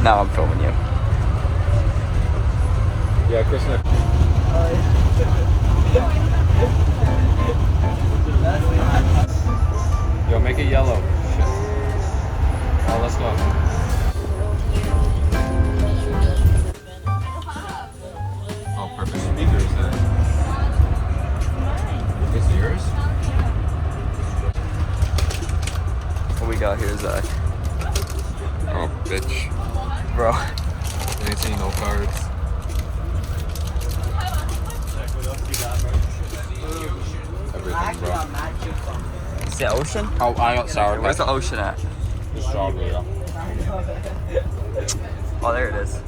Now I'm filming you. Yeah, Chris. Yo, make it yellow. Shit. Oh, let's go. Oh, perfect speakers then. It's yours? What we got here is Oh, bitch. bro. Anything, no cards. Everything, bro. Is the ocean? Oh, I got sour. Where's the ocean at? The strawberry. Oh, there it is.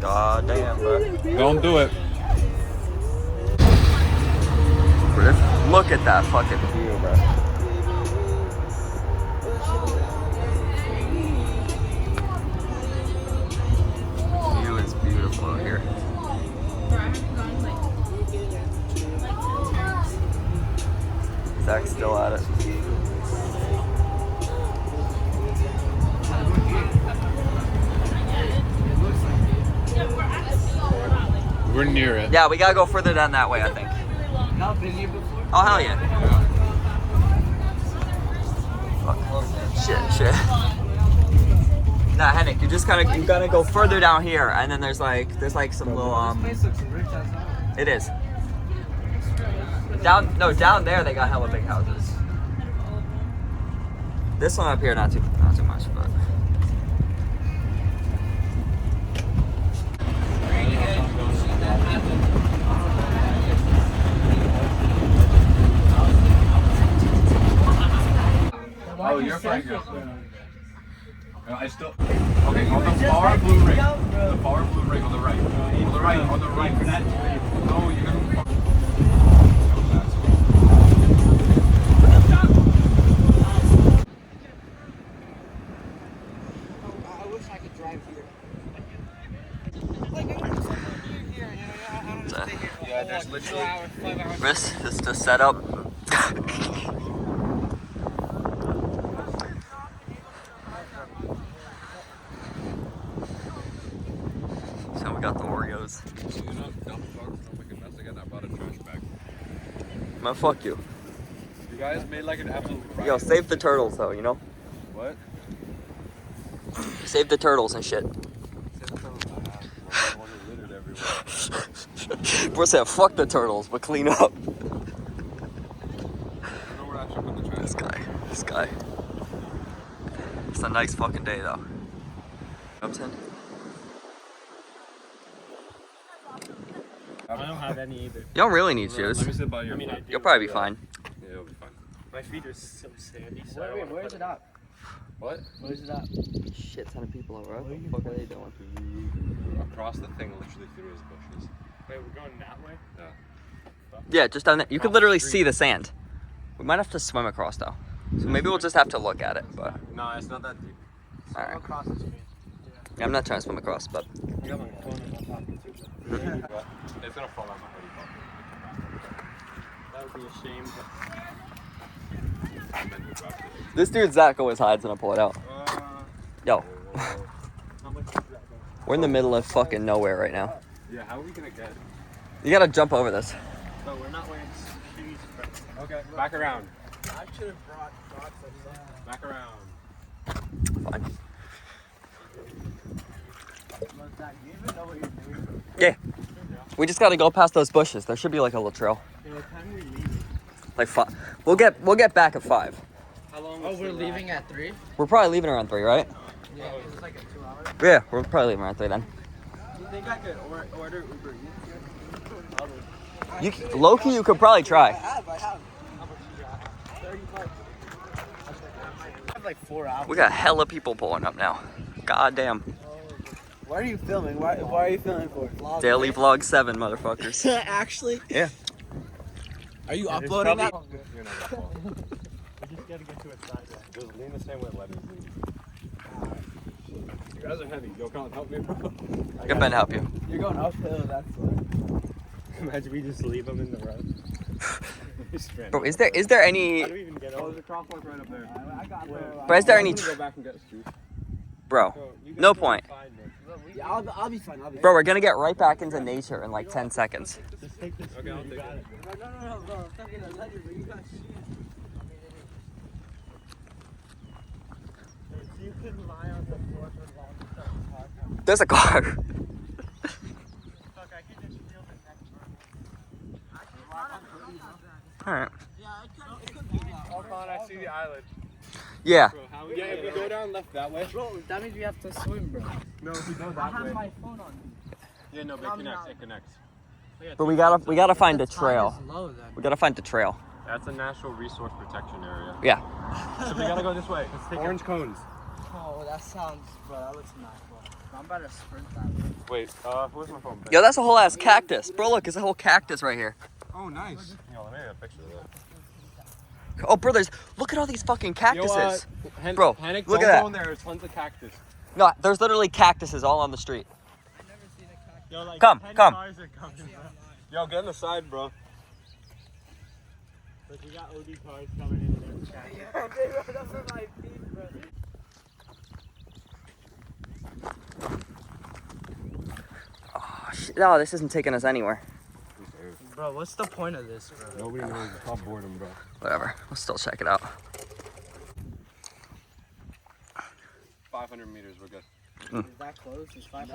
God damn, bro. Don't do it. Look at that fucking view, bro. View is beautiful out here. Zach's still at it. We're near it. Yeah, we gotta go further down that way, I think. Not been here before? Oh, hell yeah. Fuck. Shit. Nah, Henrik, you gotta go further down here, and then there's like some little This place looks rich as hell. It is. Down there they got hella big houses. This one up here not too much, but. Oh, you're fine. I still. Okay, on the far blue ring. The far blue ring on the right. On the right. On the right. For that. No, you're gonna. I wish I could drive here. Yeah, there's literally. This is the setup. So we got the Oreos. So you're not dumb fucks. Don't make a mess again. I brought a trash bag. Man, fuck you. You guys made like an absolute. Yo, save the turtles though, you know? What? Save the turtles and shit. Bro said, fuck the turtles, but clean up. This guy. It's a nice fucking day though. Upton? I don't have any either. You don't really need shoes. Let me sit by your. I mean, I do. You'll probably be fine. Yeah, you'll be fine. My feet are so sandy. So Where is it at? What? Where is it at? Shit ton of people over. What the fuck are they doing? Across the thing, literally through his bushes. Wait, we're going that way? Yeah. Yeah, just down there. You could Across the literally street. see the sand. We might have to swim across though. So maybe we'll just have to look at it, but No, it's not that deep. alright. Across the street. Yeah, I'm not trying to swim across, but I got my phone in my pocket too. It's gonna fall out my hoodie That would be a shame. pocket. this dude Zach always hides and I pull it out. Yo, How much is that though? we're in the middle of fucking nowhere right now. Yeah, how are we gonna get? You gotta jump over this. But we're not wearing shoes. Okay, back around. I should have brought socks or something. Back around. Fine. Zach, do you even know what you're doing? Yeah. We just gotta go past those bushes. There should be like a little trail. Yeah, what time are we leaving? Like 5. We'll get back at 5. How long Oh, was we're the leaving at 3? We're probably leaving around 3, right? Yeah, it's like a 2 hour. Yeah, we're probably leaving around 3 then. Do you think I could order Uber Eats here? Low-key, you could probably try. I have. How much you got? $30. I have like 4 hours. We got hella people pulling up now. God damn. Why are you filming? Why are you filming for? Daily vlog 7, motherfuckers. Actually? Yeah. Are you there's uploading that? You're not that far. We just gotta get to a side rack. Just lean the same way letters lean. You guys are heavy. Yo, come on, help me, bro. Get Ben to help you. You're going uphill, that's why. Imagine we just leave them in the road. Bro, is there any, How do we even get over? the crosswalk right up there. I got bro, is there I'm any, gonna go back and get Stu. bro, Bro, you guys no will be point. fine, bro. Yeah, I'll be fine. I'll be Bro, we're gonna get right back into nature in like 10 seconds. Just take this. Okay, I'll you take got it. it. No, bro. I'm not gonna let you, but you got shit. So you couldn't lie on the floor for long and start the car. There's a car. Fuck, I could just feel the next one. Alright. It could be that. Oh, God, I see the island. Yeah. Bro, how we yeah, if we go down left that way. Bro, that means we have to swim, bro. No, if we go I that have way. my phone on me. Yeah, no, but it connects. It connects. But we gotta find a The tide trail. is low, then. We gotta find the trail. That's a natural resource protection area. Yeah. So we gotta go this way. Orange cones. Oh, that sounds, bro. That looks nice, bro. I'm about to sprint that way. Wait, where's my phone? Yo, that's a whole ass cactus. Bro, look, it's a whole cactus right here. Oh, nice. Yo, let me get a picture of that. Oh, brothers, look at all these fucking cactuses. Bro, Hennick, look don't at that. go in there. There's tons of cactus. No, there's literally cactuses all on the street. I've never seen a cactus. Yo, like Come, 10 come. cars are coming, bro. Yo, get on the side, bro. Like, we got OD cars coming in there. Yeah, they run over my feet, bro. Oh, shit. No, this isn't taking us anywhere. Bro, what's the point of this, bro? Nobody knows. It's all boredom, bro. Whatever. We'll still check it out. 500 meters, we're good. Is that close? It's 5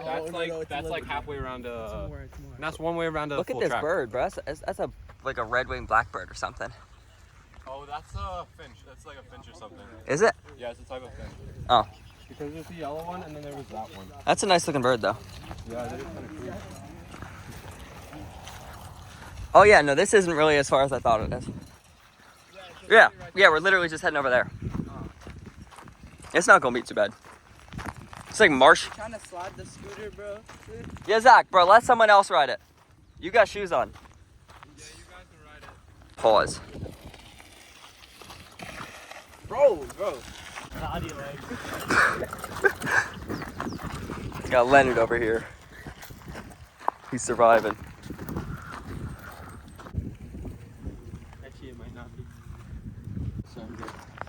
That's like halfway around It's a. more, it's more. That's one way around a Look at full this track. bird, bro. That's a like a red-winged blackbird or something. Oh, that's a finch. That's like a finch or something. Is it? Yeah, it's a type of finch. Oh. Because there's the yellow one and then there was that one. That's a nice looking bird, though. Yeah, that is kind of cool. Oh yeah, no, this isn't really as far as I thought it is. Yeah, we're literally just heading over there. It's not gonna be too bad. It's like marsh. Trying to slide the scooter, bro. Yeah, Zach, bro, let someone else ride it. You got shoes on. Yeah, you guys can ride it. Pause. Bro. Naughty legs. Got Leonard over here. He's surviving. Actually, it might not be.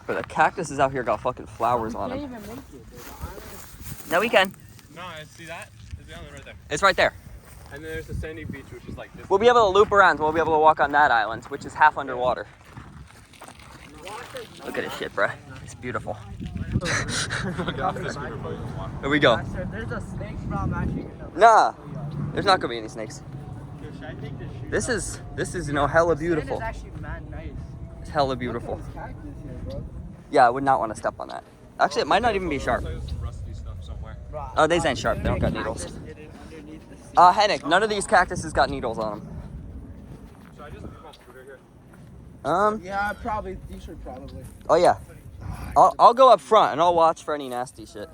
But the cactuses out here got fucking flowers on Can't them. even make it, bro. The island is No, we can. No, see that? There's the island right there. It's right there. And then there's the sandy beach, which is like this. We'll be able to loop around. We'll be able to walk on that island, which is half underwater. Look at this shit, bro. It's beautiful. Get off the scooter, bro. Here we go. There's a snake, bro. I'm actually gonna. Nah, there's not gonna be any snakes. Yo, should I take this shoe? This is, you know, hella Sand beautiful. is actually mad nice. It's hella beautiful. Look at this cactus here, bro. Yeah, I would not want to step on that. Actually, it might not even be sharp. There's some rusty stuff somewhere. Bro, Oh, these ain't sharp. They don't got cactus needles. hidden underneath the sea. Hennick, none of these cactuses got needles on them. Should I just leave my scooter here? Yeah, probably. You should probably. Oh yeah. I'll go up front and I'll watch for any nasty shit.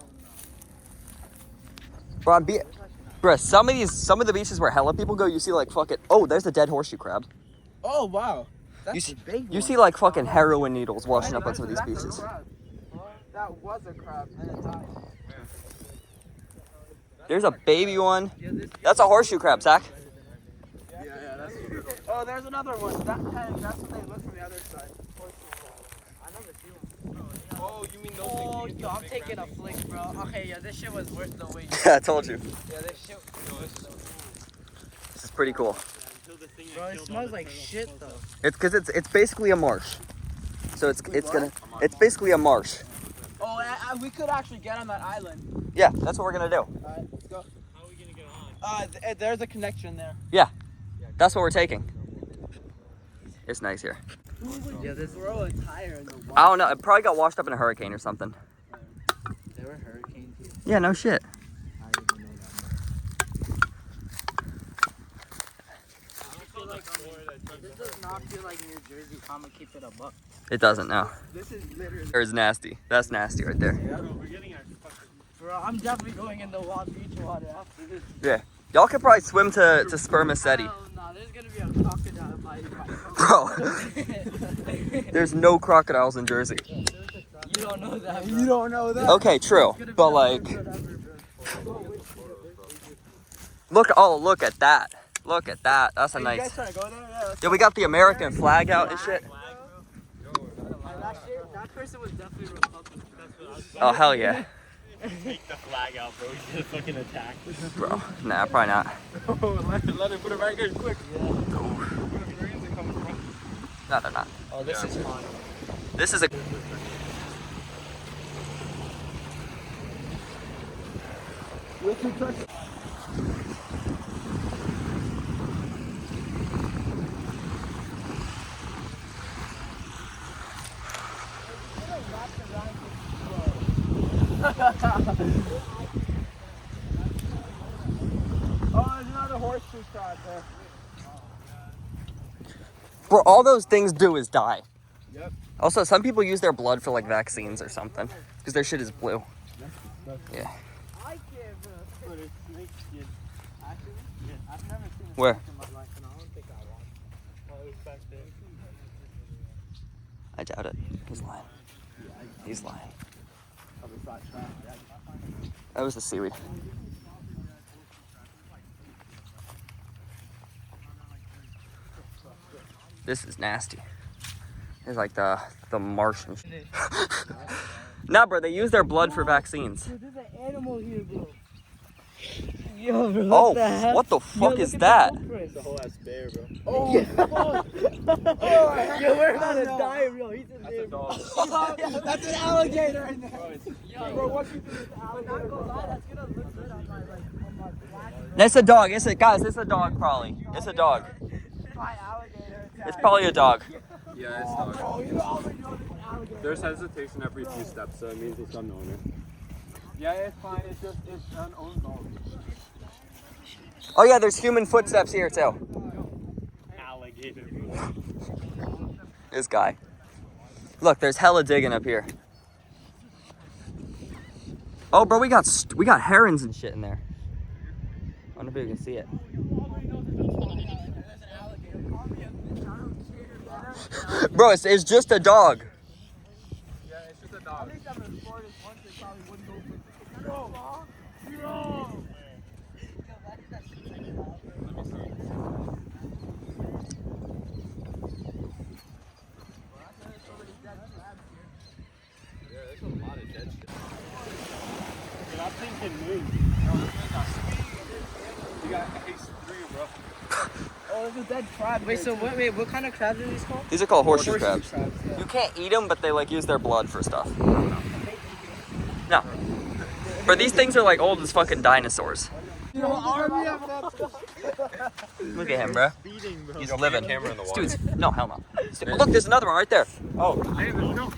Bro, some of the beaches where hella people go, you see like fucking. Oh, there's a dead horseshoe crab. Oh wow. That's You see- a big one. You see like fucking heroin needles washing up on some of these That's a beaches. crab. That was a crab and it died. There's a baby one. That's a horseshoe crab, Zach. Yeah, that's true. Oh, there's another one. That's what they look from the other side. I never see one. Oh, you mean those Oh, things? yo, I'm taking a flick, bro. Okay, yeah, this shit was worth the wait. Yeah, I told you. Yeah, this shit. This is pretty cool. Bro, it smells like shit though. It's because it's basically a marsh. So it's basically a marsh. Oh, we could actually get on that island. Yeah, that's what we're gonna do. Alright, let's go. How are we gonna get on? There's a connection there. That's what we're taking. It's nice here. Yeah, this row entire in the water. I don't know. It probably got washed up in a hurricane or something. There were hurricanes here. Yeah, no shit. I didn't know that. This does not feel like New Jersey. I'm gonna keep it a buck. It doesn't now. This is literally. There's nasty. That's nasty right there. Bro, we're getting our fucking. Bro, I'm definitely going in the beach water after this. Yeah. Y'all could probably swim to Spermaceti. Hell nah, there's gonna be a crocodile by Bro, there's no crocodiles in Jersey. You don't know that. Bro. You don't know that. Okay, true. But like, look at that. Look at that. That's a You guys nice. trying to go there? Yeah. Let's Yeah, we got the American flag out and shit. that person was definitely Republican. Oh, hell yeah. Take the flag out, bro. He's gonna fucking attack. Bro, nah, probably not. Let him put it right here quick. No, they're not. Oh, this is fun. This is a. Oh, there's another horseshoe crowd there. Bro, all those things do is die. Yep. Also, some people use their blood for like vaccines or something because their shit is blue. Yeah. I can't, bro. But it's snake skin. Actually? Yeah. I've never seen a Where? snake in my life, and I don't think I want. Oh, it's back there. I doubt it. He's lying. He's lying. That was the seaweed. This is nasty. It's like the Martian. Nah, bro, they use their blood for vaccines. Dude, there's an animal here, bro. Yo, bro, Oh, what the fuck is that? It's a whole ass bear, bro. Oh, yo, we're about to die, bro. He's in there. That's an alligator in there. Bro, what you think is an alligator? That's gonna look good on my black It's a dog. Guys, it's a dog probably. It's a dog. alligator. It's probably a dog. Yeah, it's dog. Oh, you already know there's an alligator. There's hesitation every few steps, so it means it's an owner. Yeah, it's fine. It's just it's an owned dog. Oh yeah, there's human footsteps here too. Alligator. This guy. Look, there's hella digging up here. Oh, bro, we got herons and shit in there. I wonder if you can see it. Bro, it's just a dog. Yeah, it's just a dog. That thing can move. You got at least 3, bro. Oh, there's a dead crab. Wait, so what kind of crabs are these called? These are called horseshoe crabs. Yeah. You can't eat them, but they like use their blood for stuff. No. But these things are like old as fucking dinosaurs. Look at him, bro. Beating, bro. He's living. Camera in the This water. dude's no, hell no. Look, there's another one right there. Oh, hey, there's no.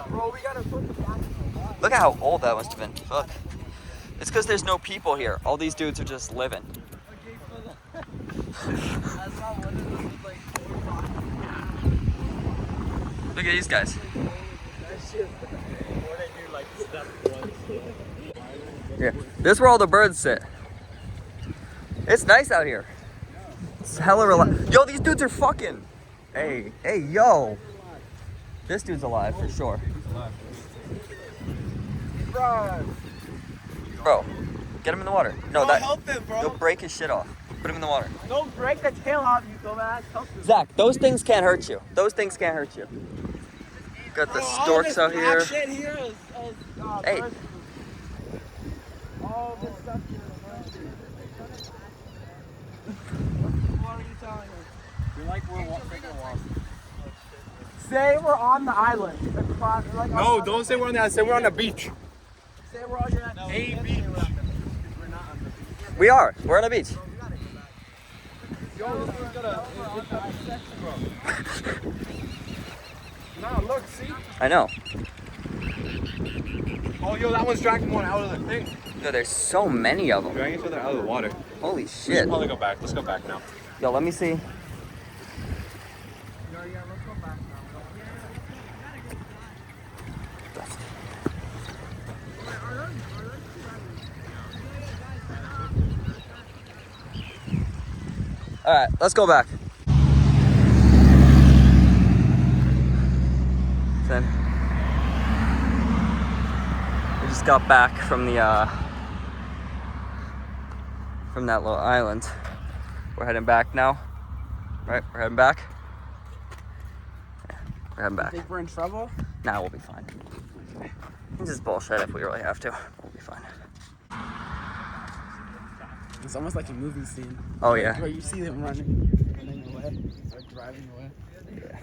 Bro, we gotta put the back. Look at how old that must have been. Fuck. It's because there's no people here. All these dudes are just living. Look at these guys. Yeah, this is where all the birds sit. It's nice out here. It's hella relaxed. Yo, these dudes are fucking. Hey, yo. This dude's alive for sure. Bro, get him in the water. No, that Help him, he'll bro. break his shit off. Put him in the water. Don't break the tail off, you dumbass. Help him. Zach, those things can't hurt you. Those things can't hurt you. Got the storks out here. Shit here is Hey. all this stuff here. What are you telling us? You're like we're freaking walking. Say we're on the island. Across, like No, don't say we're on the island. Say we're on the beach. Say we're on a beach. We are. We're on a beach. Yo, this is gonna. Nah, look, see? I know. Oh, yo, that one's dragging one out of the thing. Yo, there's so many of them. Dragging each other out of the water. Holy We should shit. probably go back. Let's go back now. Yo, let me see. All right, let's go back. Then we just got back from the from that little island. We're heading back now. Right, we're heading back. Yeah, we're heading back. Think we're in trouble? Nah, we'll be fine. This is bullshit if we really have to. We'll be fine. It's almost like a movie scene. Oh, yeah. Where you see them running away, or driving away. Yeah.